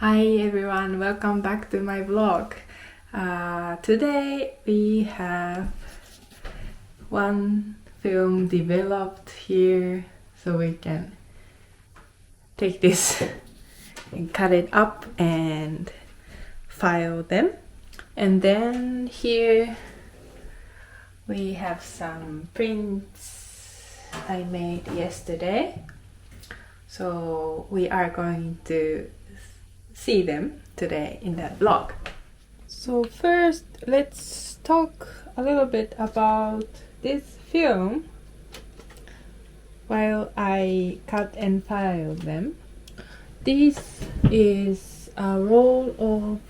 Hi everyone, welcome back to my vlog. Today we have one film developed here, so we can take this and cut it up and file them. And then here we have some prints I made yesterday, so we are going to see them today in the vlog. So first, let's talk a little bit about this film while I cut and file them. This is a roll of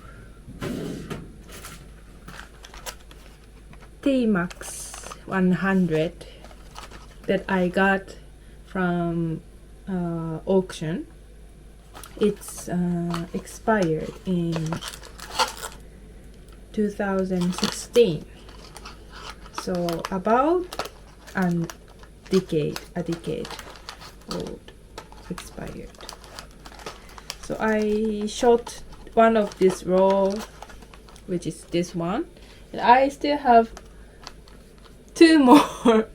TMAX 100 that I got from auction. It's expired in 2016, so about a decade old, expired. So I shot one of this roll, which is this one, and I still have two more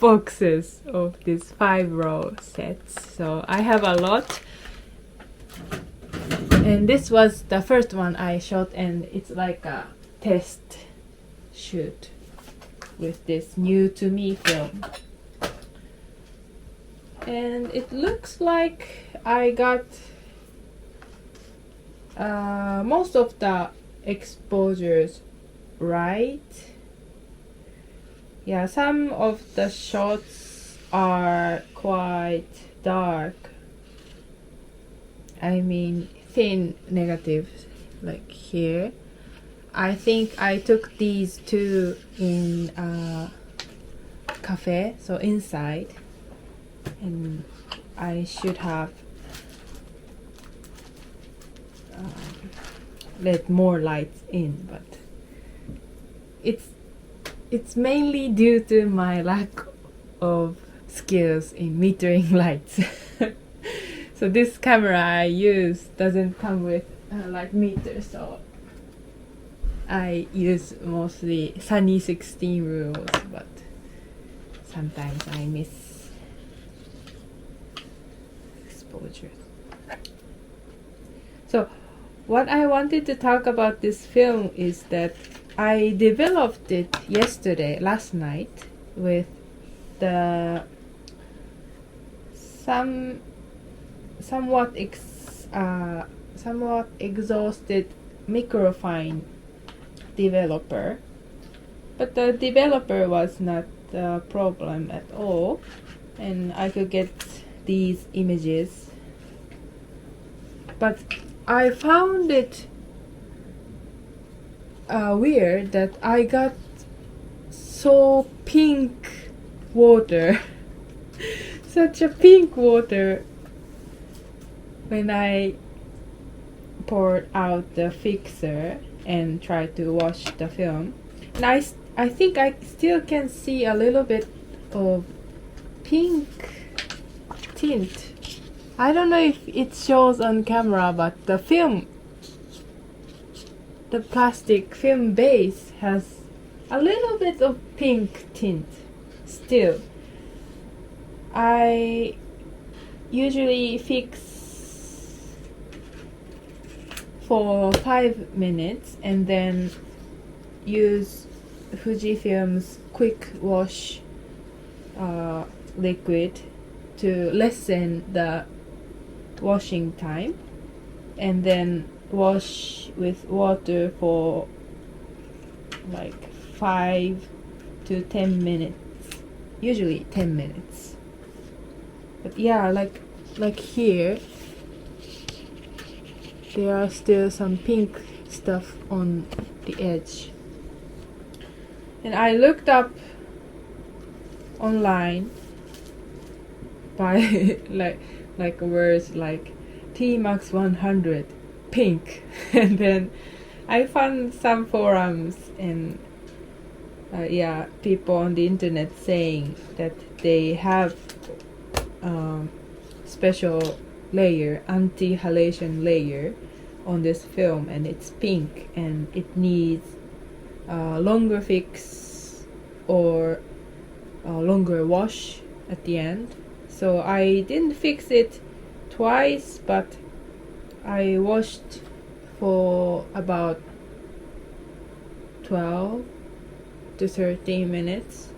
boxes of these 5-roll sets, so I have a lot. And this was the first one I shot, and it's like a test shoot with this new to me film. And it looks like I got most of the exposures right. Yeah, some of the shots are quite dark. I mean thin negatives, like here. I think I took these two in a cafe, so inside, and I should have let more lights in, but it's mainly due to my lack of skills in metering lights. So this camera I use doesn't come with light meter, so I use mostly Sunny 16 rules, but sometimes I miss exposures. So what I wanted to talk about this film is that I developed it last night, with the somewhat exhausted microfine developer, but the developer was not the problem at all, and I could get these images. But I found it weird that I got so pink water such a pink water when I poured out the fixer and tried to wash the film. And I think I still can see a little bit of pink tint. I don't know if it shows on camera, but the plastic film base has a little bit of pink tint still. I usually fix for 5 minutes and then use Fujifilm's quick wash liquid to lessen the washing time, and then wash with water for like 5 to 10 minutes, usually 10 minutes. But yeah, like here there are still some pink stuff on the edge, and I looked up online by like words like TMAX 100 pink and then I found some forums and people on the internet saying that they have special layer, anti-halation layer on this film, and it's pink, and it needs a longer fix or a longer wash at the end. So I didn't fix it twice, but I washed for about 12 to 13 minutes.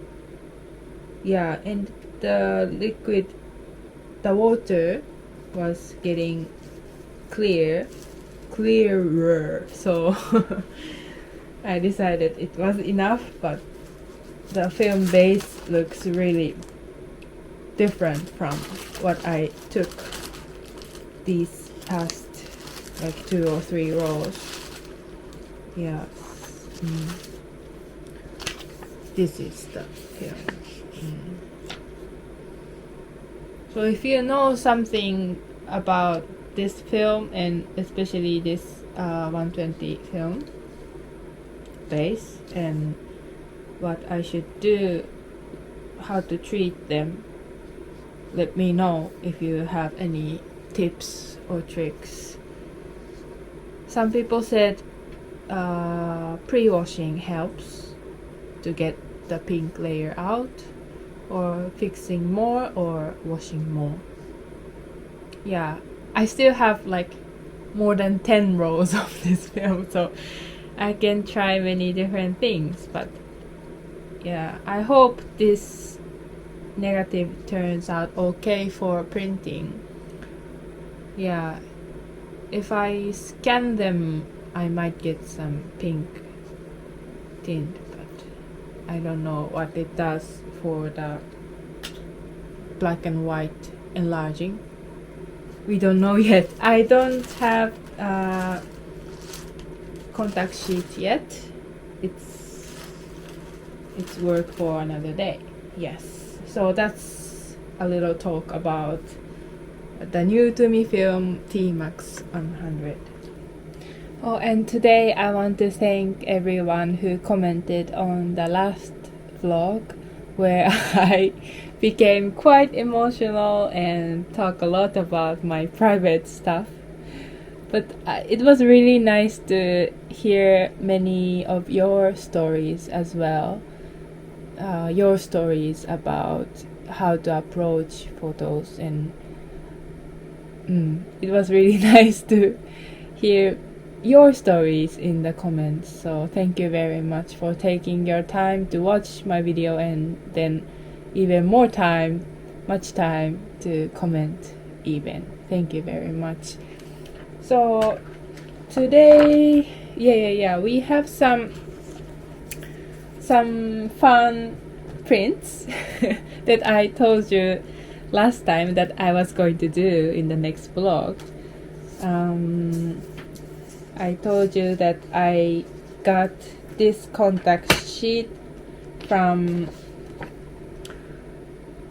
Yeah, and the water was getting clearer. So I decided it was enough, but the film base looks really different from what I took these past like 2 or 3 rolls. Yeah. This is the film. So if you know something about this film, and especially this 120 film base, and what I should do, how to treat them, let me know if you have any tips or tricks. Some people said pre-washing helps to get the pink layer out, or fixing more or washing more. Yeah, I still have like more than 10 rolls of this film, so I can try many different things. But yeah, I hope this negative turns out okay for printing. Yeah, if I scan them, I might get some pink tint, but I don't know what it does for the black and white enlarging. We don't know yet. I don't have a contact sheet yet. It's work for another day. Yes. So that's a little talk about the new to me film TMAX 100. Oh, and today I want to thank everyone who commented on the last vlog, where I became quite emotional and talk a lot about my private stuff. But it was really nice to hear many of your stories as well. Your stories about how to approach photos, and it was really nice to hear your stories in the comments. So thank you very much for taking your time to watch my video, and then even more time, much time to comment even. Thank you very much. So today, we have some fun prints that I told you last time that I was going to do in the next vlog. I told you that I got this contact sheet from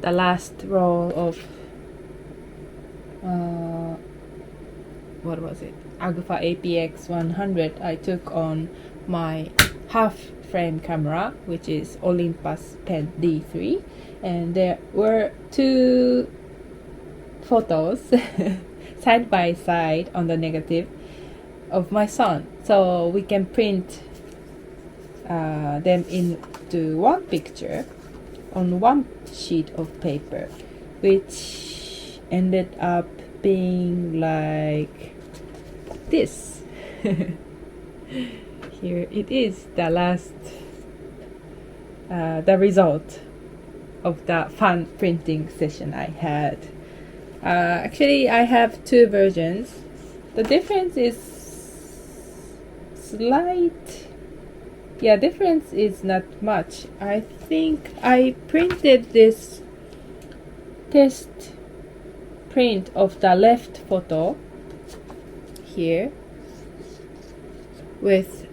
the last roll of what was it? Agfa APX 100 I took on my half frame camera, which is Olympus Pen D3, and there were 2 photos side by side on the negative of my son, so we can print them into one picture on one sheet of paper, which ended up being like this. Here it is, the last the result of the fun printing session I had. Actually, I have 2 versions. The difference is slight. Yeah, difference is not much. I think I printed this test print of the left photo here with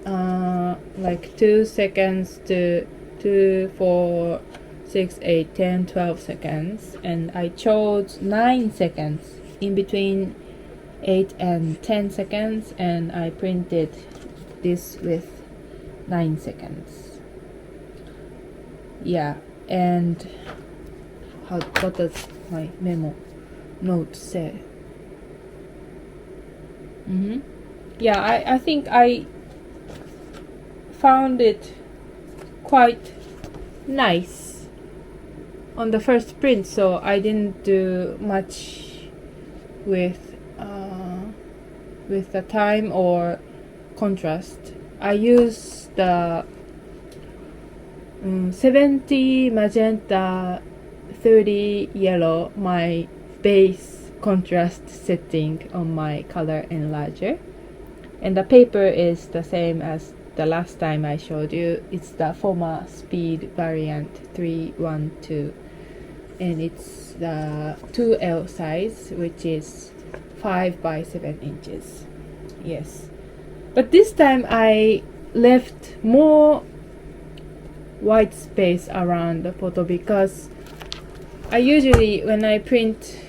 like 2 seconds to 2, 4, 6, 8, 10, 12 seconds, and I chose 9 seconds in between 8 and 10 seconds, and I printed this with 9 seconds. Yeah, and what does my memo note say? yeah, I think I found it quite nice on the first print, so I didn't do much with the time or contrast. I use the 70 magenta, 30 yellow, my base contrast setting on my color enlarger, and the paper is the same as the last time I showed you. It's the Forma Speed variant 312, and it's the 2L size, which is 5 by 7 inches. Yes, but this time I left more white space around the photo, because I usually, when I print,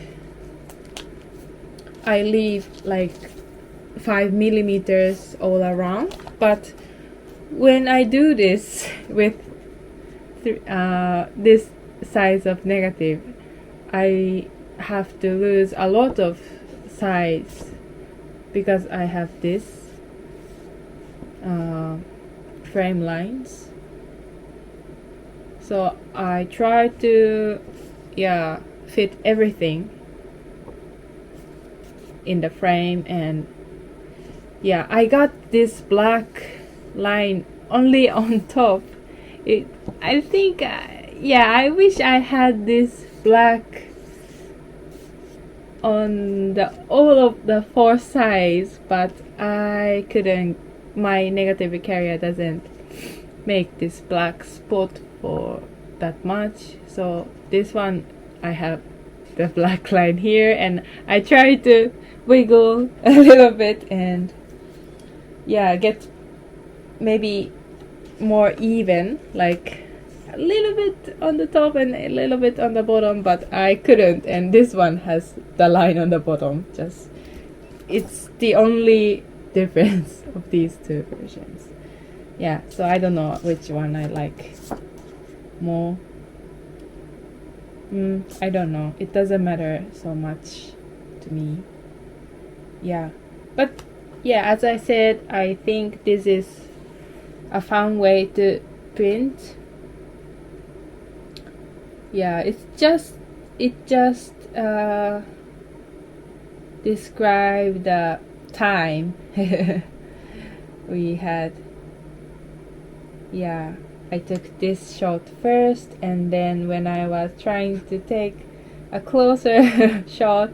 I leave like 5 millimeters all around, but when I do this with this size of negative, I have to lose a lot of size because I have this frame lines. So I try to fit everything in the frame, and I got this black line only on top. I think I wish I had this black on all of the 4 sides, but I couldn't. My negative carrier doesn't make this black spot for that much, so this one I have the black line here, and I try to wiggle a little bit and get maybe more even, like a little bit on the top and a little bit on the bottom, but I couldn't, and this one has the line on the bottom. Just, it's the only difference of these two versions. So I don't know which one I like more. I don't know, it doesn't matter so much to me. But as I said, I think this is a fun way to print. It just describe the time we had. I took this shot first, and then when I was trying to take a closer shot,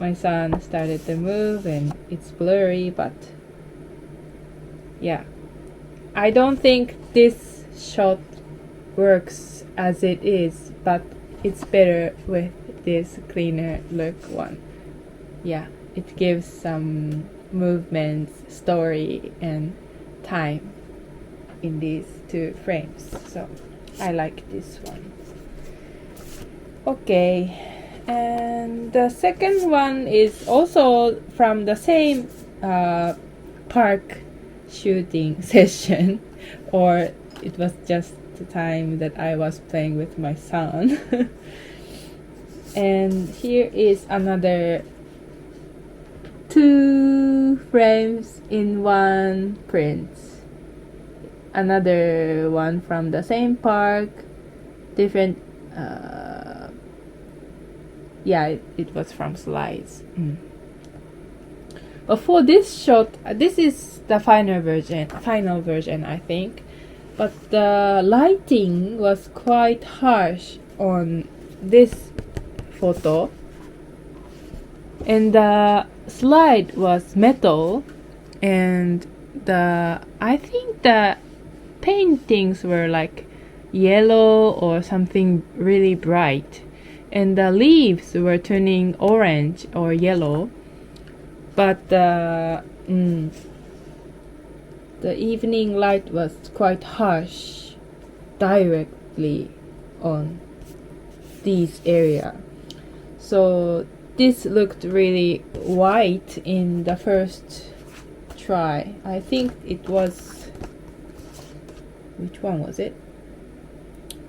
my son started to move and it's blurry, but I don't think this shot works as it is, but it's better with this cleaner look one. It gives some movements, story, and time in these 2 frames, so I like this one. Okay, and the second one is also from the same park shooting session, or it was just the time that I was playing with my son. And here is another 2 frames in 1 print. Another one from the same park, different. It was from slides. But for this shot, this is the final version, I think. But the lighting was quite harsh on this photo, and the slide was metal, and I think the paintings were like yellow or something really bright, and the leaves were turning orange or yellow, but the evening light was quite harsh directly on this area, so this looked really white in the first try. I think it was, which one was it?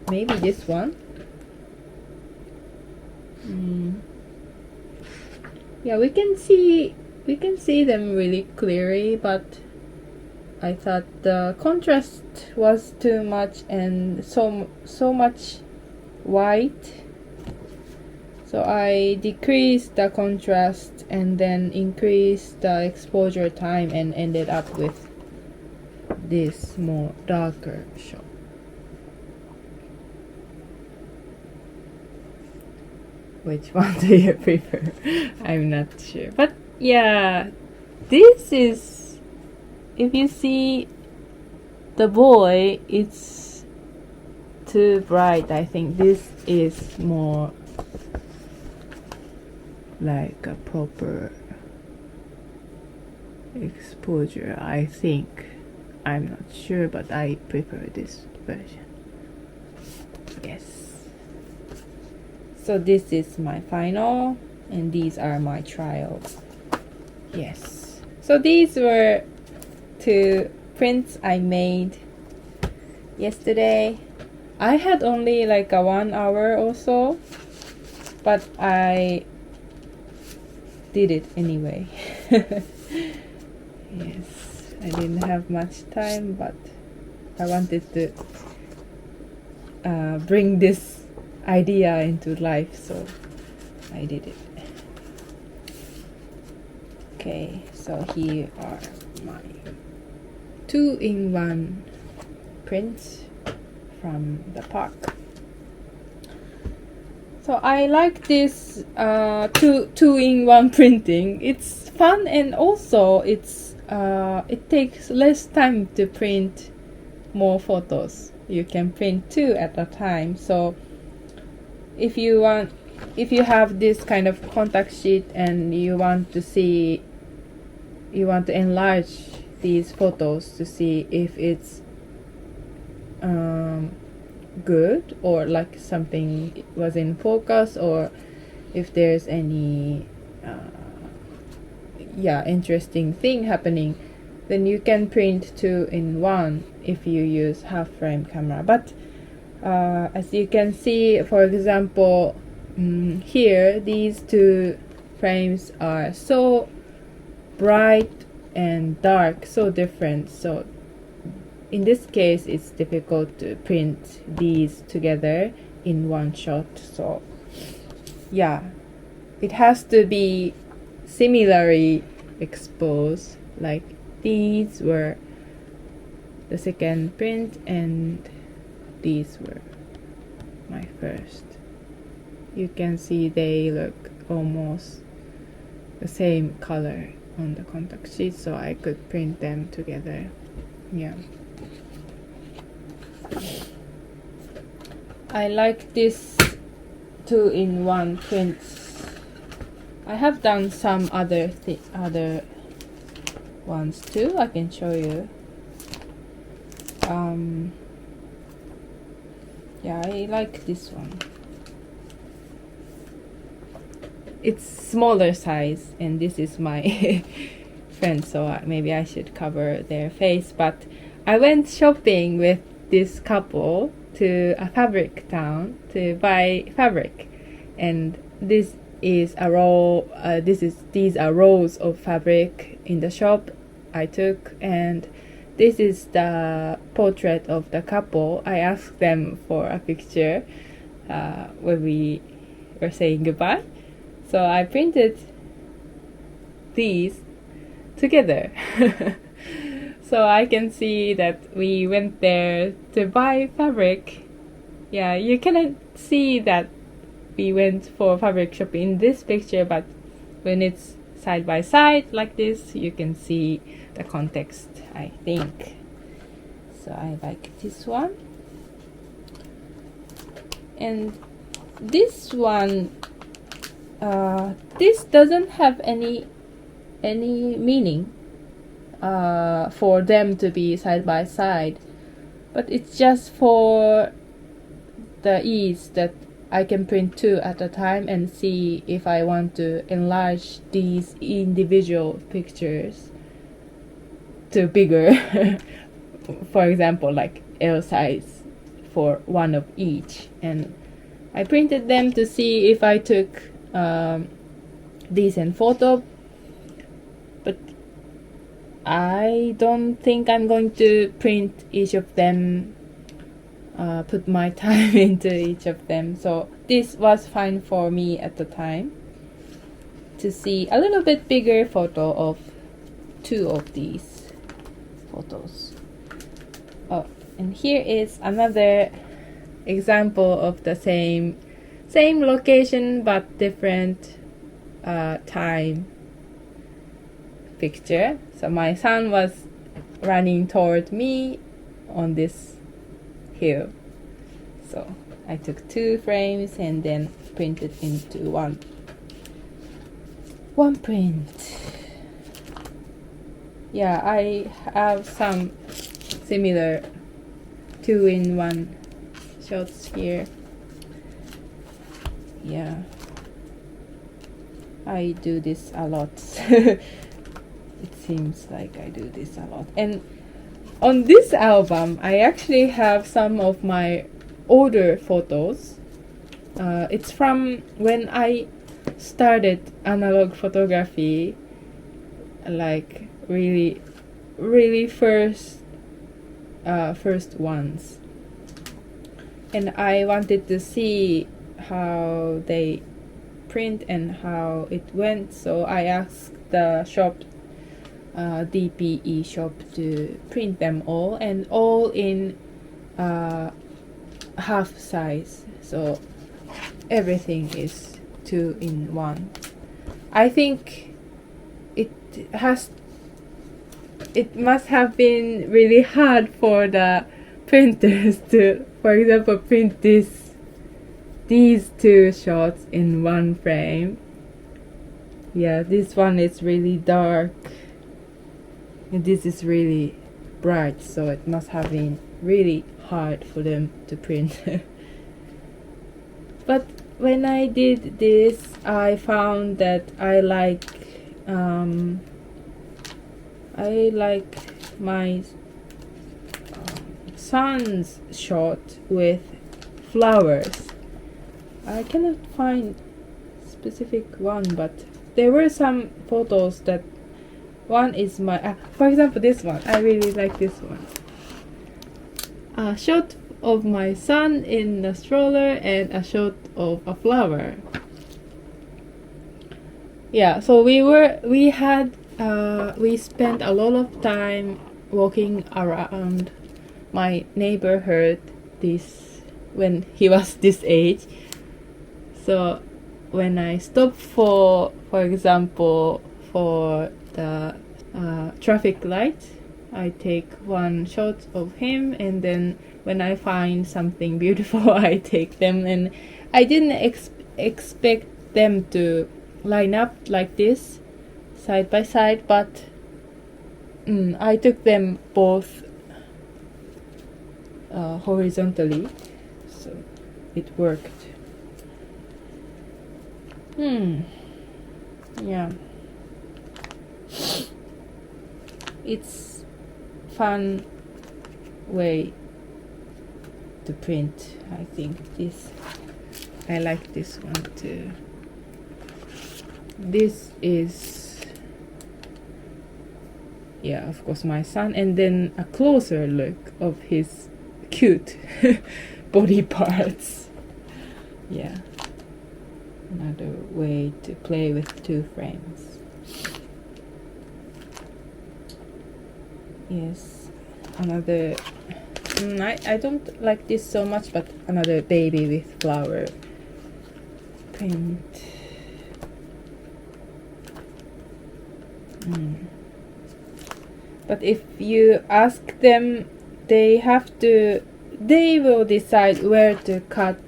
Maybe this one. We can see we can see them really clearly, but I thought the contrast was too much and so much white. So I decreased the contrast and then increased the exposure time and ended up with this more darker shot. Which one do you prefer? I'm not sure. But yeah, this is, if you see the boy, it's too bright. I think this is more like a proper exposure, I think. I'm not sure, but I prefer this version. Yes. So this is my final, and these are my trials. Yes. So these were 2 prints I made yesterday. I had only like a 1 hour or so, but I did it anyway. Yes, I didn't have much time, but I wanted to bring this idea into life, so I did it. Okay, so here are my 2-in-1 prints from the park. So I like this 2-in-1 printing. It's fun, and also it takes less time to print more photos. You can print 2 at a time. So if you have this kind of contact sheet and you want to enlarge these photos to see if it's good, or like something was in focus, or if there's any interesting thing happening, then you can print 2-in-1 if you use half frame camera. But as you can see, for example, here these 2 frames are so bright and dark, so different. So in this case, it's difficult to print these together in one shot. So yeah, it has to be similarly exposed. Like these were the second print and these were my first. You can see they look almost the same color on the contact sheet, so I could print them together. Yeah, I like this 2-in-1 prints. I have done some other ones too. I can show you. Yeah, I like this one. It's smaller size, and this is my friend, so maybe I should cover their face. But I went shopping with this couple to a fabric town to buy fabric, and this is a roll. These are rolls of fabric in the shop I took, and this is the portrait of the couple. I asked them for a picture when we were saying goodbye. So I printed these together. So I can see that we went there to buy fabric. Yeah, you cannot see that we went for fabric shopping in this picture, but when it's side by side like this, you can see the context, I think. So I like this one. And this one, this doesn't have any meaning for them to be side by side, but it's just for the ease that I can print 2 at a time and see if I want to enlarge these individual pictures to bigger. For example, like L size for one of each, and I printed them to see if I took decent photo. but I don't think I'm going to print each of them, put my time into each of them. So this was fine for me at the time, to see a little bit bigger photo of two of these photos. Oh, and here is another example of the same location but different time picture. So my son was running toward me on this hill. So I took 2 frames and then printed into one print. Yeah, I have some similar 2-in-1 shots here. Yeah, I do this a lot. It seems like I do this a lot. And on this album, I actually have some of my older photos. It's from when I started analog photography, like really first ones. And I wanted to see how they print and how it went, so I asked the shop, DPE shop, to print them all, and all in half size, so everything is 2-in-1. I think it must have been really hard for the printers to, for example, print these 2 shots in one frame. Yeah, this one is really dark and this is really bright, so it must have been really hard for them to print. But when I did this, I found that I like my son's shot with flowers. I cannot find specific one, but there were some photos that one is my for example, this one, I really like this one. A shot of my son in the stroller and a shot of a flower. Yeah, so we spent a lot of time walking around my neighborhood when he was this age. So when I stop for example, for the traffic light, I take one shot of him, and then when I find something beautiful, I take them. And I didn't expect them to line up like this, side by side, but I took them both horizontally, so it worked. Yeah, it's fun way to print. I think I like this one too. This is, yeah, of course, my son, and then a closer look of his cute body parts. Yeah, another way to play with 2 frames. Yes, another, I don't like this so much, but another baby with flower print. But if you ask them, they will decide where to cut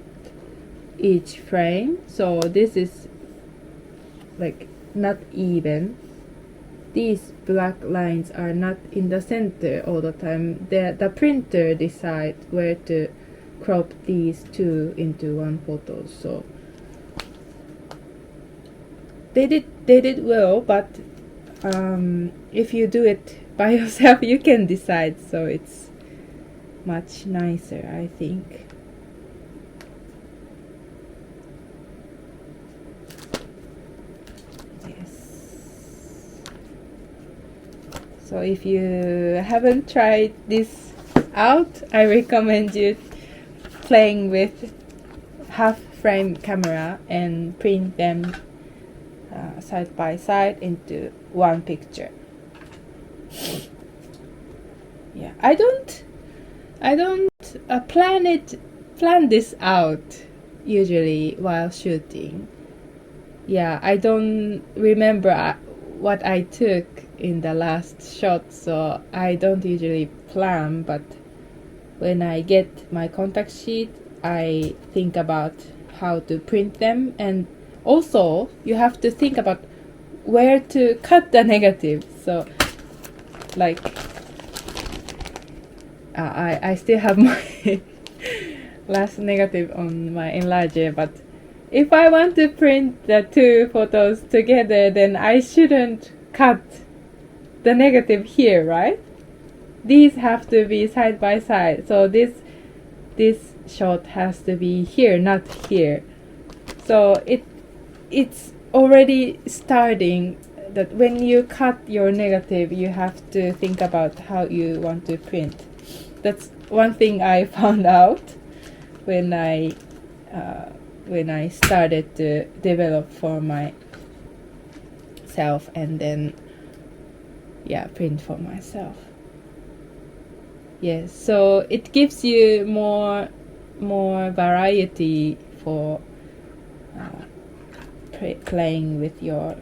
each frame. So this is like not even. These black lines are not in the center all the time. The printer decides where to crop these 2 into one photo. So they did well, but if you do it by yourself, you can decide, so it's much nicer, I think. Yes. So if you haven't tried this out, I recommend you playing with half frame camera and print them side by side into one picture. Yeah, I don't plan this out usually while shooting. Yeah, I don't remember what I took in the last shot, so I don't usually plan, but when I get my contact sheet, I think about how to print them, and also you have to think about where to cut the negative. So like I still have my last negative on my enlarger, but if I want to print the two photos together, then I shouldn't cut the negative here, right? These have to be side by side, so this shot has to be here, not here. So it's already starting that when you cut your negative, you have to think about how you want to print. That's one thing I found out when I started to develop for myself, and then print for myself. Yes, so it gives you more variety for playing with your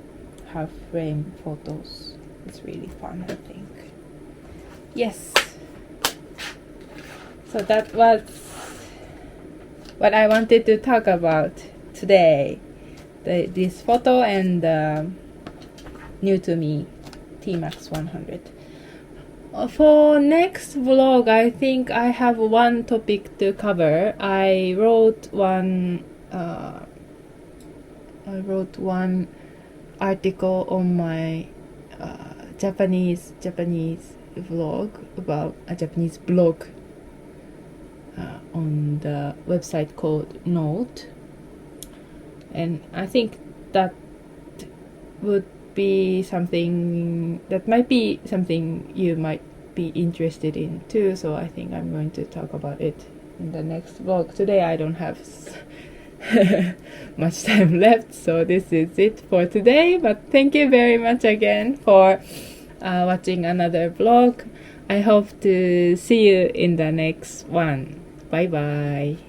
half frame photos. It's really fun, I think. Yes. So that was what I wanted to talk about today. This photo and new to me TMAX 100. For next vlog, I think I have one topic to cover. I wrote one article on my Japanese vlog about a Japanese blog on the website called Note, and I think that would be something that might be something you might be interested in too. So I think I'm going to talk about it in the next vlog. Today I don't have much time left, so this is it for today, but thank you very much again for watching another vlog. I hope to see you in the next one. Bye bye.